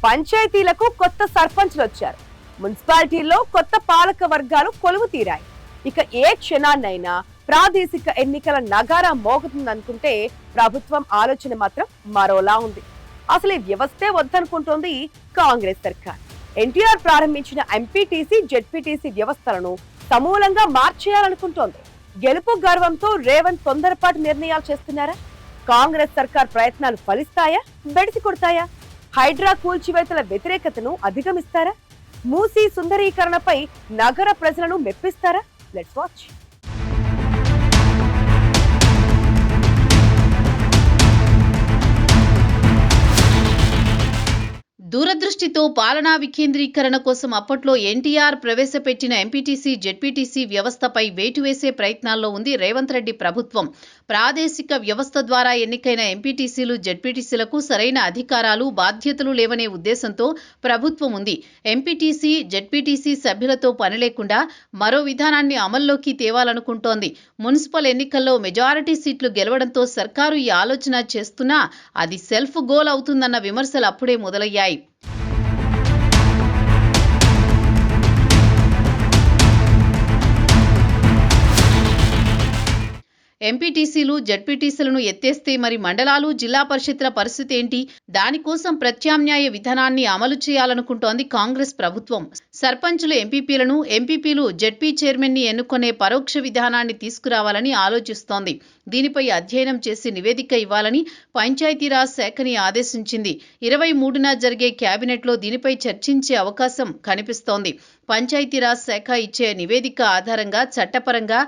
పంచాయతీలకు కొత్త సర్పంచ్లు వచ్చారు. మున్సిపాలిటీల్లో కొత్త పాలక వర్గాలు కొలువు తీరాయి. ఇక ఏ క్షణాన్నైనా ప్రాదేశిక ఎన్నికల నగారా మోగుతుందనుకుంటే ప్రభుత్వం ఆలోచన మాత్రం మరోలా ఉంది. అసలు ఈ వ్యవస్థే వద్దనుకుంటోంది కాంగ్రెస్ సర్కార్. ఎన్టీఆర్ ప్రారంభించిన ఎంపీటీసీ జెడ్పీటీసీ వ్యవస్థలను సమూలంగా మార్చేయాలనుకుంటోంది. గెలుపు గర్వంతో రేవంత్ తొందరపాటు నిర్ణయాలు చేస్తున్నారా? కాంగ్రెస్ సర్కార్ ప్రయత్నాలు ఫలిస్తాయా, బెడిసి కొడతాయా? హైడ్రా కూల్చివేతల వ్యతిరేకతను అధిగమిస్తారా? మూసీ సుందరీకరణపై నగర ప్రజలను మెప్పిస్తారా? Let's watch. దూరదృష్టితో పాలనా వికేంద్రీకరణ కోసం అప్పట్లో ఎన్టీఆర్ ప్రవేశపెట్టిన ఎంపీటీసీ జెడ్పీటీసీ వ్యవస్థపై వేటు వేసే ప్రయత్నాల్లో ఉంది రేవంత్ రెడ్డి ప్రభుత్వం. ప్రాదేశిక వ్యవస్థ ద్వారా ఎన్నికైన ఎంపీటీసీలు జెడ్పీటీసీలకు సరైన అధికారాలు బాధ్యతలు లేవనే ఉద్దేశంతో ప్రభుత్వం ఉంది. ఎంపీటీసీ జెడ్పీటీసీ సభ్యులతో పని లేకుండా మరో విధానాన్ని అమల్లోకి తేవాలనుకుంటోంది. మున్సిపల్ ఎన్నికల్లో మెజారిటీ సీట్లు గెలవడంతో సర్కారు ఈ ఆలోచన చేస్తున్నా అది సెల్ఫ్ గోల్ అవుతుందన్న విమర్శలు అప్పుడే మొదలయ్యాయి. ఎంపీటీసీలు జెడ్పీటీసీలను ఎత్తేస్తే మరి మండలాలు జిల్లా పరిషత్ల పరిస్థితి ఏంటి? దానికోసం ప్రత్యామ్నాయ విధానాన్ని అమలు చేయాలనుకుంటోంది కాంగ్రెస్ ప్రభుత్వం. సర్పంచులు ఎంపీపీలను, ఎంపీపీలు జెడ్పీ చైర్మన్ ని ఎన్నుకునే పరోక్ష విధానాన్ని తీసుకురావాలని ఆలోచిస్తోంది. దీనిపై అధ్యయనం చేసి నివేదిక ఇవ్వాలని పంచాయతీరాజ్ శాఖని ఆదేశించింది. 23న జరిగే కేబినెట్లో దీనిపై చర్చించే అవకాశం కనిపిస్తోంది. పంచాయతీరాజ్ శాఖ ఇచ్చే నివేదిక ఆధారంగా చట్టపరంగా,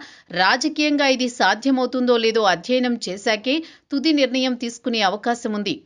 రాజకీయంగా ఇది సాధ్యమవుతుందో లేదో అధ్యయనం చేశాకే తుది నిర్ణయం తీసుకునే అవకాశం ఉంది.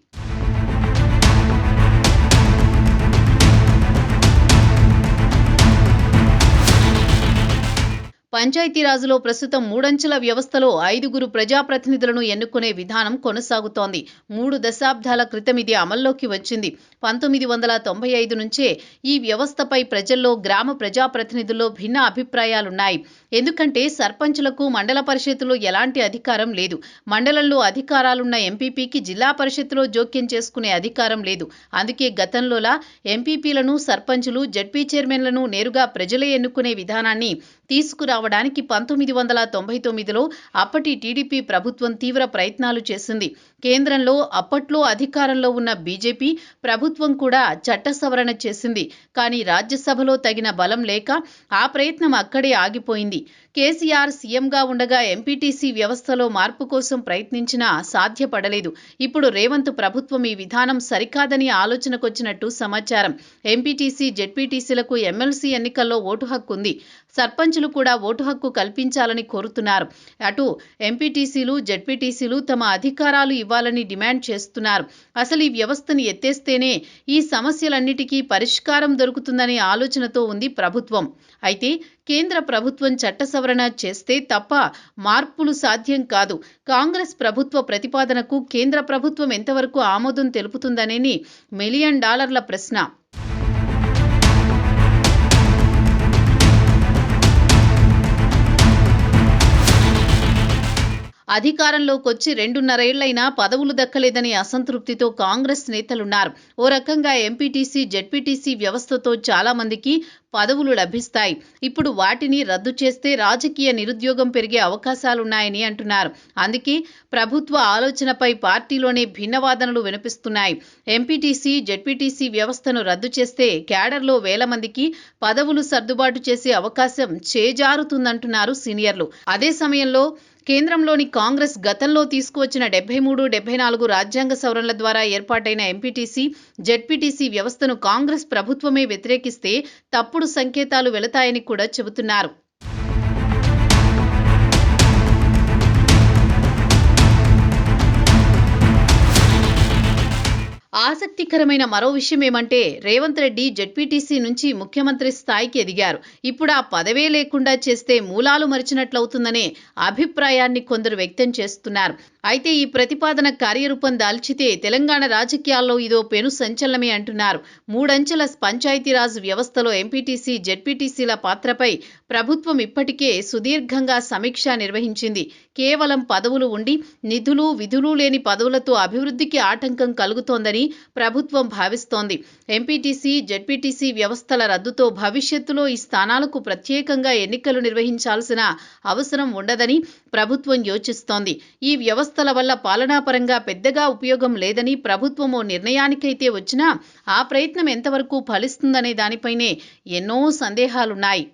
పంచాయతీరాజులో ప్రస్తుతం 3 అంచెల వ్యవస్థలో 5గురు ప్రజాప్రతినిధులను ఎన్నుకునే విధానం కొనసాగుతోంది. 3 దశాబ్దాల క్రితం ఇది అమల్లోకి వచ్చింది. 1995 నుంచే ఈ వ్యవస్థపై ప్రజల్లో, గ్రామ ప్రజాప్రతినిధుల్లో భిన్న అభిప్రాయాలున్నాయి. ఎందుకంటే సర్పంచులకు మండల పరిషత్తులో ఎలాంటి అధికారం లేదు. మండలంలో అధికారాలున్న ఎంపీపీకి జిల్లా పరిషత్తులో జోక్యం చేసుకునే అధికారం లేదు. అందుకే గతంలోలా ఎంపీపీలను, సర్పంచులు, జెడ్పీ చైర్మన్లను నేరుగా ప్రజలే ఎన్నుకునే విధానాన్ని తీసుకురావడానికి 1999లో అప్పటి టీడీపీ ప్రభుత్వం తీవ్ర ప్రయత్నాలు చేసింది. కేంద్రంలో అప్పట్లో అధికారంలో ఉన్న బీజేపీ ప్రభుత్వం కూడా చట్ట సవరణ చేసింది. కానీ రాజ్యసభలో తగిన బలం లేక ఆ ప్రయత్నం అక్కడే ఆగిపోయింది. కేసీఆర్ సీఎంగా ఉండగా ఎంపీటీసీ వ్యవస్థలో మార్పు కోసం ప్రయత్నించినా సాధ్యపడలేదు. ఇప్పుడు రేవంత్ ప్రభుత్వం ఈ విధానం సరికాదని ఆలోచనకొచ్చినట్టు సమాచారం. ఎంపీటీసీ జెడ్పీటీసీలకు ఎమ్మెల్సీ ఎన్నికల్లో ఓటు హక్కు ఉంది. సర్పంచులు కూడా ఓటు హక్కు కల్పించాలని కోరుతున్నారు. అటు ఎంపీటీసీలు, జెడ్పీటీసీలు తమ అధికారాలు ఇవ్వాలని డిమాండ్ చేస్తున్నారు. అసలు ఈ వ్యవస్థను ఎత్తేస్తేనే ఈ సమస్యలన్నిటికీ పరిష్కారం దొరుకుతుందనే ఆలోచనతో ఉంది ప్రభుత్వం. అయితే కేంద్ర ప్రభుత్వం చట్ట సవరణ చేస్తే తప్ప మార్పులు సాధ్యం కాదు. కాంగ్రెస్ ప్రభుత్వ ప్రతిపాదనకు కేంద్ర ప్రభుత్వం ఎంతవరకు ఆమోదం తెలుపుతుందనేది $1 మిలియన్ ప్రశ్న. అధికారంలోకొచ్చి 2.5 ఏళ్లైనా పదవులు దక్కలేదనే అసంతృప్తితో కాంగ్రెస్ నేతలున్నారు. ఓ రకంగా ఎంపీటీసీ జెడ్పీటీసీ వ్యవస్థతో చాలా మందికి పదవులు లభిస్తాయి. ఇప్పుడు వాటిని రద్దు చేస్తే రాజకీయ నిరుద్యోగం పెరిగే అవకాశాలున్నాయని అంటున్నారు. అందుకే ప్రభుత్వ ఆలోచనపై పార్టీలోనే భిన్నవాదనలు వినిపిస్తున్నాయి. ఎంపీటీసీ జెడ్పీటీసీ వ్యవస్థను రద్దు చేస్తే క్యాడర్లో వేల మందికి పదవులు సర్దుబాటు చేసే అవకాశం చేజారుతుందంటున్నారు సీనియర్లు. అదే సమయంలో కేంద్రంలోని కాంగ్రెస్ గతంలో తీసుకువచ్చిన 73, 74 రాజ్యాంగ సవరణల ద్వారా ఏర్పాటైన ఎంపీటీసీ జెడ్పీటీసీ వ్యవస్థను కాంగ్రెస్ ప్రభుత్వమే వ్యతిరేకిస్తే తప్పుడు సంకేతాలు వెళతాయని కూడా చెబుతున్నారు. ఆసక్తికరమైన మరో విషయం ఏమంటే రేవంత్ రెడ్డి జెడ్పీటీసీ నుంచి ముఖ్యమంత్రి స్థాయికి ఎదిగారు. ఇప్పుడు ఆ పదవే లేకుండా చేస్తే మూలాలు మరిచినట్లవుతుందనే అభిప్రాయాన్ని కొందరు వ్యక్తం చేస్తున్నారు. అయితే ఈ ప్రతిపాదన కార్యరూపం దాల్చితే తెలంగాణ రాజకీయాల్లో ఇదో పెను సంచలనమే అంటున్నారు. 3 అంచెల పంచాయతీరాజ్ వ్యవస్థలో ఎంపీటీసీ జెడ్పీటీసీల పాత్రపై ప్రభుత్వం ఇప్పటికే సుదీర్ఘంగా సమీక్ష నిర్వహించింది. కేవలం పదవులు ఉండి నిధులు విధులు లేని పదవులతో అభివృద్ధికి ఆటంకం కలుగుతోందని ప్రభుత్వం భావిస్తోంది. ఎంపీటీసీ, జెడ్పీటీసీ వ్యవస్థల రద్దుతో భవిష్యత్తులో ఈ స్థానాలకు ప్రత్యేకంగా ఎన్నికలు నిర్వహించాల్సిన అవసరం ఉండదని ప్రభుత్వం యోచిస్తోంది. ఈ వ్యవస్థల వల్ల పాలనాపరంగా పెద్దగా ఉపయోగం లేదని ప్రభుత్వం ఓ నిర్ణయానికైతే వచ్చినా ఆ ప్రయత్నం ఎంతవరకు ఫలిస్తుందనే దానిపైనే ఎన్నో సందేహాలున్నాయి.